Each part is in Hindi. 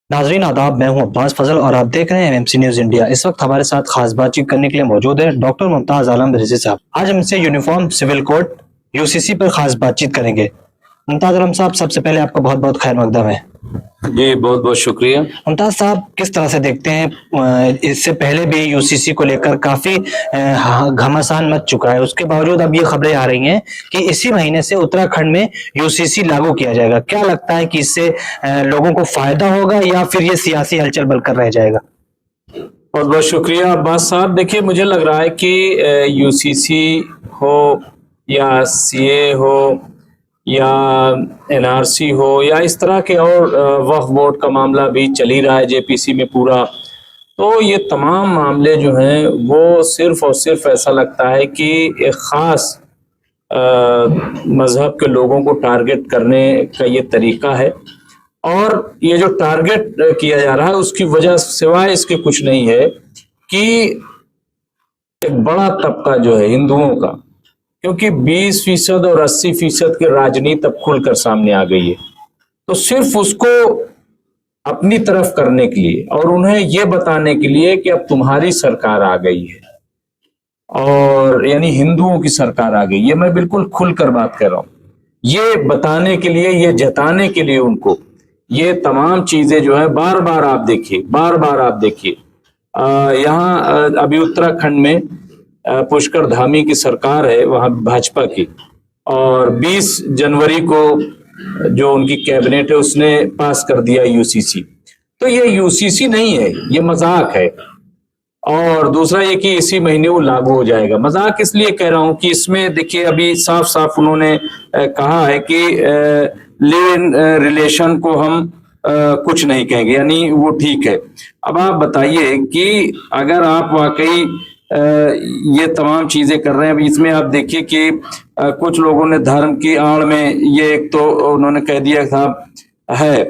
नाजरीन आदाब, मैं हूं अब्बास फजल और आप देख रहे हैं एमएमसी न्यूज इंडिया। इस वक्त हमारे साथ खास बातचीत करने के लिए मौजूद है डॉक्टर मुमताज आलम रिजवी साहब। आज हमसे यूनिफॉर्म सिविल कोड यूसीसी पर खास बातचीत करेंगे। मुमताज आलम साहब, सबसे पहले आपका बहुत बहुत खैर मकदम है। जी बहुत बहुत शुक्रिया। मुमताज साहब, किस तरह से देखते हैं, इससे पहले भी यूसीसी को लेकर काफी घमासान मच चुका है, उसके बावजूद अब ये खबरें आ रही हैं कि इसी महीने से उत्तराखंड में यूसीसी लागू किया जाएगा। क्या लगता है कि इससे लोगों को फायदा होगा या फिर ये सियासी हलचल बनकर रह जाएगा? बहुत बहुत शुक्रिया अब्बास साहब। देखिए, मुझे लग रहा है कि यूसीसी हो या सीए हो या एनआरसी हो या इस तरह के और वक्फ बोर्ड का मामला भी चल ही रहा है जेपीसी में पूरा, तो ये तमाम मामले जो हैं वो सिर्फ और सिर्फ ऐसा लगता है कि एक ख़ास मज़हब के लोगों को टारगेट करने का ये तरीका है। और ये जो टारगेट किया जा रहा है उसकी वजह सिवाय इसके कुछ नहीं है कि एक बड़ा तबका जो है हिंदुओं का, क्योंकि 20% और 80% की राजनीति अब खुलकर सामने आ गई है, तो सिर्फ उसको अपनी तरफ करने के लिए और उन्हें यह बताने के लिए कि अब तुम्हारी सरकार आ गई है और यानी हिंदुओं की सरकार आ गई, ये मैं बिल्कुल खुलकर बात कर रहा हूं, ये बताने के लिए, ये जताने के लिए उनको ये तमाम चीजें जो है बार बार आप देखिए यहाँ अभी उत्तराखंड में पुष्कर धामी की सरकार है वहां भाजपा की, और 20 जनवरी को जो उनकी कैबिनेट है उसने पास कर दिया यूसीसी। तो ये यूसीसी नहीं है, ये मजाक है। और दूसरा ये कि इसी महीने वो लागू हो जाएगा। मजाक इसलिए कह रहा हूं कि इसमें देखिए अभी साफ साफ उन्होंने कहा है कि लिव इन रिलेशन को हम कुछ नहीं कहेंगे, यानी वो ठीक है। अब आप बताइए कि अगर आप वाकई ये तमाम चीजें कर रहे हैं, अभी इसमें आप देखिए कि कुछ लोगों ने धर्म की आड़ में ये एक तो उन्होंने कह दिया था है,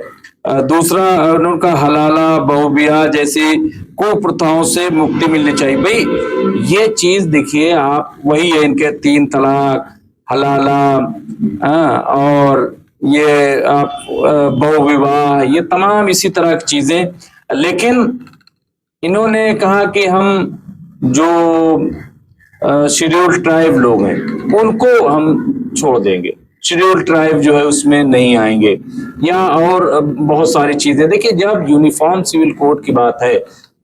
दूसरा उनका हलाला बहुबियाह जैसी कुप्रथाओं से मुक्ति मिलनी चाहिए। भाई ये चीज देखिए आप, वही है इनके 3 तलाक, हलाला, और ये आप बहुविवाह, ये तमाम इसी तरह की चीजें। लेकिन इन्होंने कहा कि हम जो शेड्यूल्ड ट्राइब लोग हैं उनको हम छोड़ देंगे, शेड्यूल्ड ट्राइब जो है उसमें नहीं आएंगे, या और बहुत सारी चीजें। देखिए, जब यूनिफॉर्म सिविल कोड की बात है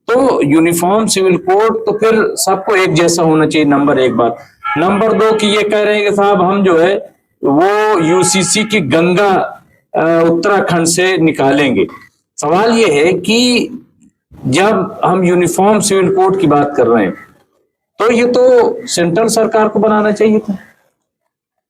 तो यूनिफॉर्म सिविल कोड तो फिर सबको एक जैसा होना चाहिए, नंबर 1 बात। नंबर 2 कि ये कह रहे हैं कि साहब हम जो है वो यूसीसी की गंगा उत्तराखंड से निकालेंगे। सवाल ये है कि जब हम यूनिफॉर्म सिविल कोड की बात कर रहे हैं तो ये तो सेंट्रल सरकार को बनाना चाहिए था,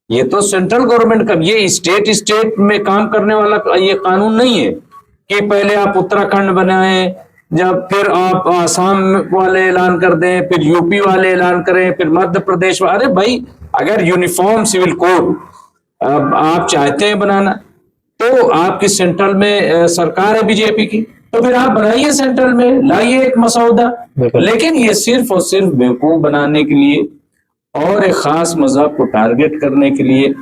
ये तो सेंट्रल गवर्नमेंट का, ये स्टेट में काम करने वाला ये कानून नहीं है कि पहले आप उत्तराखंड बनाएं, जब फिर आप आसाम वाले ऐलान कर दें, फिर यूपी वाले ऐलान करें, फिर मध्य प्रदेश वाले। अरे भाई, अगर यूनिफॉर्म सिविल कोड आप चाहते हैं बनाना तो आपकी सेंट्रल में सरकार है बीजेपी की, तो फिर आप बनाइए, सेंट्रल में लाइए एक मसौदा। लेकिन ये सिर्फ और सिर्फ बेवकूफ बनाने के लिए और एक खास मजहब को टारगेट करने के लिए,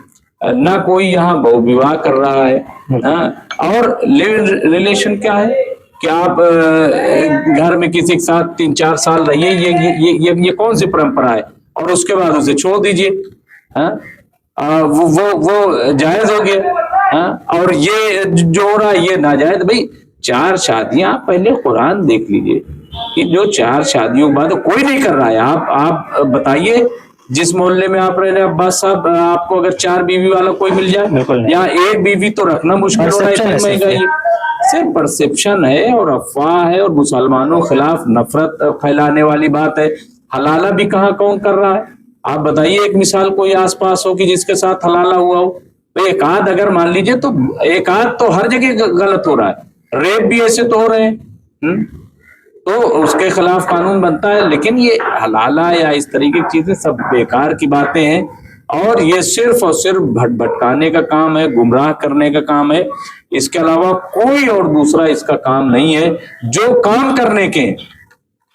ना कोई यहाँ बहुविवाह कर रहा है और लिव रिलेशन क्या है कि आप घर में किसी के साथ 3-4 साल रहिए, ये कौन सी परंपरा है, और उसके बाद उसे छोड़ दीजिए, वो जायज हो गया। और ये जो हो रहा है ये नाजायज। भाई 4 शादियां, पहले कुरान देख लीजिए कि जो 4 शादियों के बाद कोई नहीं कर रहा है। आप बताइए, जिस मोहल्ले में आप रह रहे हैं अब्बास साहब, आपको अगर 4 बीवी वाला कोई मिल जाए, या 1 बीवी तो रखना मुश्किल हो रहा है, इतनी महंगाई। सिर्फ परसेप्शन है और अफवाह है और मुसलमानों के खिलाफ नफरत फैलाने वाली बात है। हलाला भी कहाँ कौन कर रहा है? आप बताइए एक मिसाल कोई आसपास हो कि जिसके साथ हलाला हुआ हो। तो एक आध अगर मान लीजिए, तो एक आध तो हर जगह गलत हो रहा है, रेप भी ऐसे तो हो रहे हैं, तो उसके खिलाफ कानून बनता है। लेकिन ये हलाला या इस तरीके की चीजें सब बेकार की बातें हैं और ये सिर्फ और सिर्फ भटकाने का काम है, गुमराह करने का काम है। इसके अलावा कोई और दूसरा इसका काम नहीं है। जो काम करने के,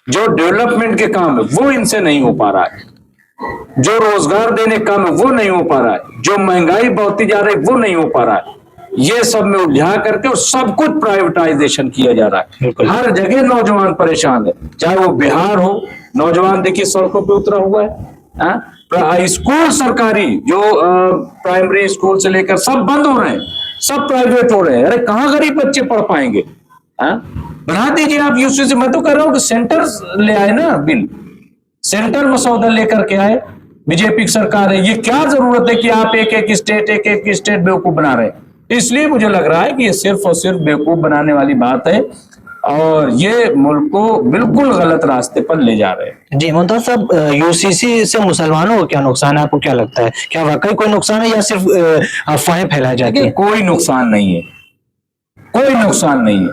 जो डेवलपमेंट के काम है वो इनसे नहीं हो पा रहा है, जो रोजगार देने का काम है वो नहीं हो पा रहा है, जो महंगाई बढ़ती जा रही है वो नहीं हो पा रहा है। ये सब में उलझा करके और सब कुछ प्राइवेटाइजेशन किया जा रहा है। बिल्कुल। हर जगह नौजवान परेशान है, चाहे वो बिहार हो, नौजवान देखिए सड़कों पे उतरा हुआ है। स्कूल सरकारी जो प्राइमरी स्कूल से लेकर सब बंद हो रहे हैं, सब प्राइवेट हो रहे हैं। अरे कहाँ गरीब बच्चे पढ़ पाएंगे? बना दीजिए आप यूसीसी। मैं तो कह रहा हूँ कि सेंटर ले आए ना बिल, सेंटर मसौदा लेकर के आए। बीजेपी की सरकार है, ये क्या जरूरत है कि आप एक एक स्टेट बेवकूफ बना रहे हैं? इसलिए मुझे लग रहा है कि ये सिर्फ और सिर्फ बेवकूफ बनाने वाली बात है और ये मुल्क को बिल्कुल गलत रास्ते पर ले जा रहे हैं। जी मुमताज साहब, यूसीसी से मुसलमानों को क्या नुकसान है? आपको क्या लगता है, क्या वाकई कोई नुकसान है या सिर्फ अफवाहें फैलाई जाती है? कोई नुकसान नहीं है, कोई नुकसान नहीं है,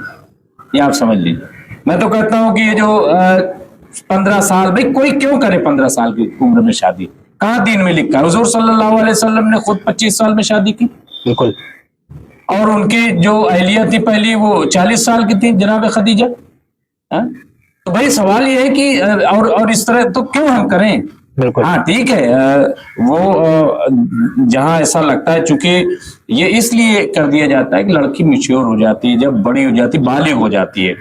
ये आप समझ लीजिए। मैं तो कहता हूं कि ये जो 15 साल, भाई कोई क्यों करे 15 साल की उम्र में शादी? कहाँ दीन में लिखा है? हुजूर सल्लल्लाहु अलैहि वसल्लम ने खुद 25 साल में शादी की। बिल्कुल। और उनकी जो अहलिया थी पहली, वो 40 साल की थी, जनाब खदीजा। तो भाई सवाल ये है कि और इस तरह तो क्यों हम करें? बिल्कुल। हाँ ठीक है, वो जहां ऐसा लगता है, चूंकि ये इसलिए कर दिया जाता है कि लड़की मैच्योर हो जाती है, जब बड़ी हो जाती है, बालिग हो जाती है।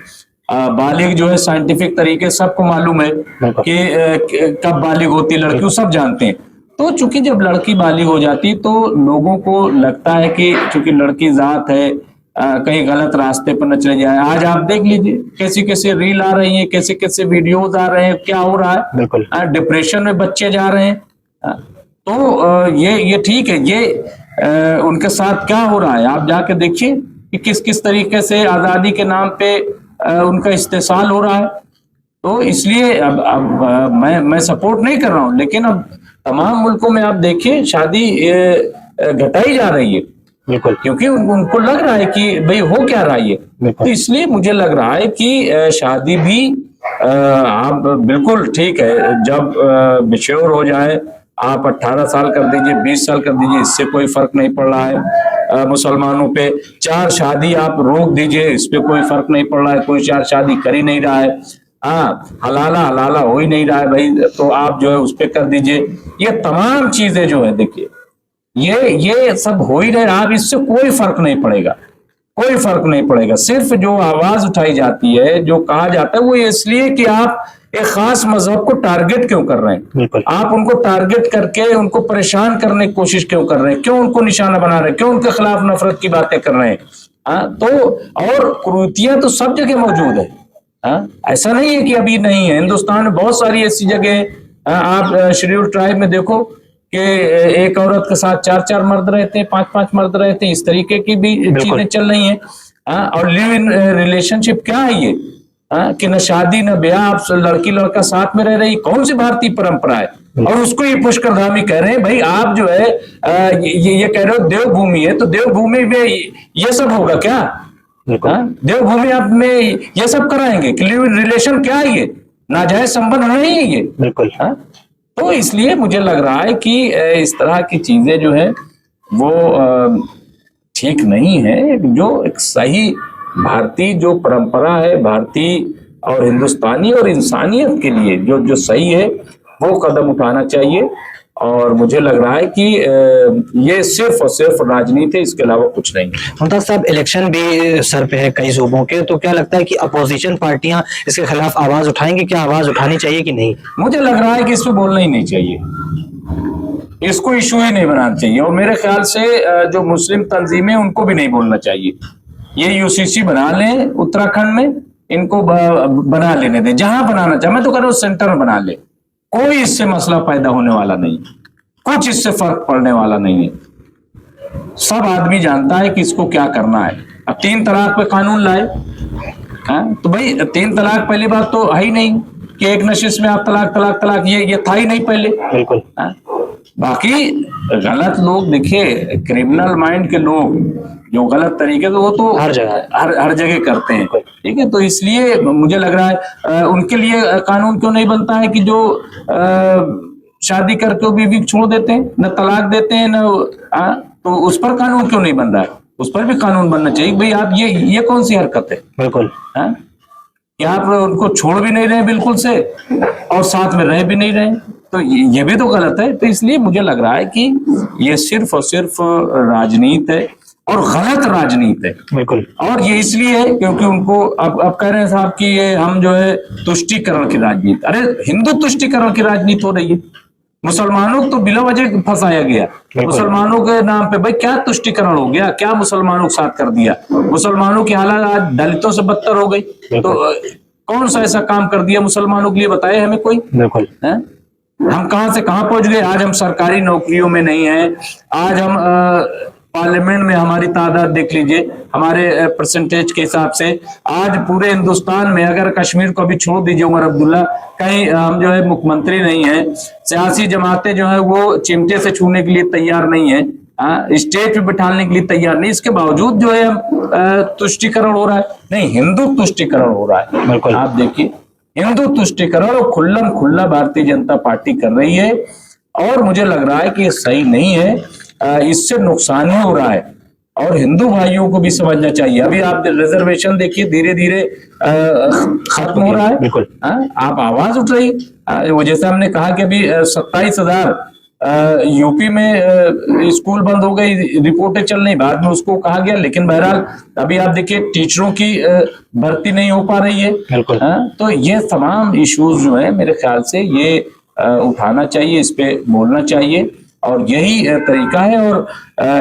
बालिग जो है साइंटिफिक तरीके सबको मालूम है कि कब बालिग होती है लड़की, सब जानते हैं। तो चूंकि जब लड़की बालिग हो जाती तो लोगों को लगता है कि चूंकि लड़की जात है, कहीं गलत रास्ते पर न चले जाए। आज आप देख लीजिए कैसी कैसे रील आ रही है, कैसे कैसे वीडियोज आ रहे हैं, क्या हो रहा है। बिल्कुल। डिप्रेशन में बच्चे जा रहे हैं। तो ये ठीक है, ये उनके साथ क्या हो रहा है आप जाके देखिए कि किस किस तरीके से आजादी के नाम पे उनका इस्तेसाल हो रहा है। तो इसलिए अब मैं सपोर्ट नहीं कर रहा हूं, लेकिन अब तमाम मुल्कों में आप देखिए शादी घटाई जा रही है। बिल्कुल। क्योंकि उनको लग रहा है कि भाई हो क्या रहा है। तो इसलिए मुझे लग रहा है कि शादी भी आप बिल्कुल ठीक है, जब मैच्योर हो जाए, आप 18 साल कर दीजिए, 20 साल कर दीजिए, इससे कोई फर्क नहीं पड़ रहा है। मुसलमानों पे 4 शादी आप रोक दीजिए, इस पे कोई फर्क नहीं पड़ रहा है, कोई 4 शादी कर ही नहीं रहा है। हलाला हो ही नहीं रहा है भाई, तो आप जो है उस पे कर दीजिए। ये तमाम चीजें जो है देखिए, ये सब हो ही रहे, आप इससे कोई फर्क नहीं पड़ेगा, कोई फर्क नहीं पड़ेगा। सिर्फ जो आवाज उठाई जाती है, जो कहा जाता है, वो इसलिए कि आप एक खास मजहब को टारगेट क्यों कर रहे हैं? आप उनको टारगेट करके उनको परेशान करने की कोशिश क्यों कर रहे हैं? क्यों उनको निशाना बना रहे हैं? क्यों उनके खिलाफ नफरत की बातें कर रहे हैं? तो और कुरीतियां तो सब जगह मौजूद है। ऐसा नहीं है कि अभी नहीं है, हिंदुस्तान में बहुत सारी ऐसी जगह। आप शेड्यूल ट्राइब में देखो कि एक औरत के साथ 4-4 मर्द रहते हैं, 5-5 मर्द रहते हैं, इस तरीके की भी चीजें चल रही हैं। और लिव इन रिलेशनशिप क्या है ये? कि न शादी न ब्याह, आप लड़की लड़का साथ में रह रही, कौन सी भारतीय परंपरा है? और उसको ये पुष्कर धामी कह रहे हैं भाई आप जो है ये कह रहे हो देवभूमि है, तो देवभूमि में ये सब होगा क्या? देवभूमि आप में ये सब कराएंगे कि लिव इन रिलेशन क्या है ये? नाजायज संबंध नहीं है ये। बिल्कुल। तो इसलिए मुझे लग रहा है कि इस तरह की चीजें जो है वो ठीक नहीं है। जो एक सही भारतीय जो परंपरा है, भारतीय और हिंदुस्तानी और इंसानियत के लिए जो सही है, वो कदम उठाना चाहिए। और मुझे लग रहा है कि ये सिर्फ और सिर्फ राजनीति, इसके अलावा कुछ नहीं। मुमताज साहब, इलेक्शन भी सर पे है कई सूबों के, तो क्या लगता है कि अपोजिशन पार्टियां इसके खिलाफ आवाज उठाएंगी? क्या आवाज उठानी चाहिए कि नहीं? मुझे लग रहा है कि इस पे बोलना ही नहीं चाहिए, इसको इशू ही नहीं बनाना चाहिए। और मेरे ख्याल से जो मुस्लिम तंजीमें, उनको भी नहीं बोलना चाहिए। ये यूसीसी बना लें उत्तराखंड में, इनको बना लेने दें, जहां बनाना चाहे। मैं तो कह रहा हूं सेंटर में बना ले, कोई इससे मसला पैदा होने वाला नहीं, कुछ इससे फर्क पड़ने वाला नहीं है। सब आदमी जानता है कि इसको क्या करना है। अब 3 तलाक पे कानून लाए, तो भाई 3 तलाक पहली बात तो है ही नहीं कि एक नशिश में आप तलाक, ये था ही नहीं पहले। बिल्कुल। बाकी गलत लोग, देखिए क्रिमिनल माइंड के लोग जो गलत तरीके से, वो तो हर जगह करते हैं, ठीक है। तो इसलिए मुझे लग रहा है उनके लिए कानून क्यों नहीं बनता है कि जो शादी करके बीवी छोड़ देते हैं, न तलाक देते हैं, न तो उस पर कानून क्यों नहीं बन रहा है? उस पर भी कानून बनना चाहिए। भाई आप ये कौन सी हरकत है? बिल्कुल। कि आप उनको छोड़ भी नहीं रहे बिल्कुल से और साथ में रह भी नहीं रहे, तो ये भी तो गलत है। तो इसलिए मुझे लग रहा है कि ये सिर्फ और सिर्फ राजनीति है। और गलत राजनीति है। बिल्कुल। और ये इसलिए है क्योंकि उनको अब कह रहे हैं साहब कि ये हम जो है तुष्टीकरण की राजनीति, अरे हिंदू तुष्टीकरण की राजनीति हो रही है। मुसलमानों को तो बिला वजह फंसाया गया, मुसलमानों के नाम पे। भाई क्या तुष्टीकरण हो गया, क्या मुसलमानों के साथ कर दिया? मुसलमानों की हालत आज दलितों से बदतर हो गई। तो कौन सा ऐसा काम कर दिया मुसलमानों के लिए, बताए हमें कोई? बिल्कुल। हम कहां से कहां पहुंच गए। आज हम सरकारी नौकरियों में नहीं है, आज हम पार्लियामेंट में हमारी तादाद देख लीजिए, हमारे परसेंटेज के हिसाब से आज पूरे हिंदुस्तान में, अगर कश्मीर को भी छोड़ दीजिए उमर अब्दुल्ला, कहीं हम जो है मुख्यमंत्री नहीं है। सियासी जमातें जो है वो चिमटे से छूने के लिए तैयार नहीं है, स्टेज पे बिठाने के लिए तैयार नहीं। इसके बावजूद जो है तुष्टीकरण हो रहा है। नहीं, हिंदू तुष्टीकरण हो रहा है। बिल्कुल। आप देखिए, हिंदू तुष्टीकरण और खुल्लम खुल्ला भारतीय जनता पार्टी कर रही है, और मुझे लग रहा है कि ये सही नहीं है, इससे नुकसान ही हो रहा है। और हिंदू भाइयों को भी समझना चाहिए। अभी आप रिजर्वेशन देखिए, धीरे धीरे खत्म हो रहा है। बिल्कुल। आप आवाज उठ रही, वो जैसे हमने कहा कि अभी 27,000 यूपी में स्कूल बंद हो गई, रिपोर्टें चल रही, बाद में उसको कहा गया। लेकिन बहरहाल अभी आप देखिए टीचरों की भर्ती नहीं हो पा रही है। बिल्कुल। तो ये तमाम इश्यूज जो है मेरे ख्याल से ये उठाना चाहिए, इस पे बोलना चाहिए, और यही तरीका है। और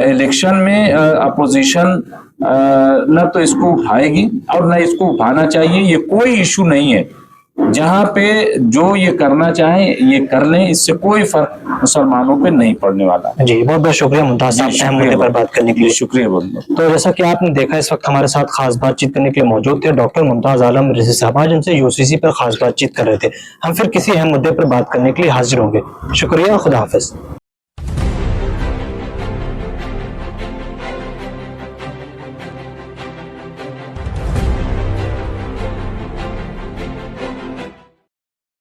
इलेक्शन में अपोजिशन न तो इसको उठाएगी और न इसको उठाना चाहिए। ये कोई इशू नहीं है, जहां पे जो ये करना चाहे ये कर लें, इससे कोई फर्क मुसलमानों पे नहीं पड़ने वाला। जी, बहुत बहुत शुक्रिया मुमताज साहब अहम मुद्दे पर बात करने के लिए। शुक्रिया बहुत बहुत। तो जैसा कि आपने देखा, इस वक्त हमारे साथ खास बातचीत करने के लिए मौजूद थे डॉक्टर मुमताज आलम रिजवी साहब। आज उनसे यूसीसी पर खास बातचीत कर रहे थे। हम फिर किसी अहम मुद्दे पर बात करने के लिए हाजिर होंगे। शुक्रिया, खुदा हाफिज।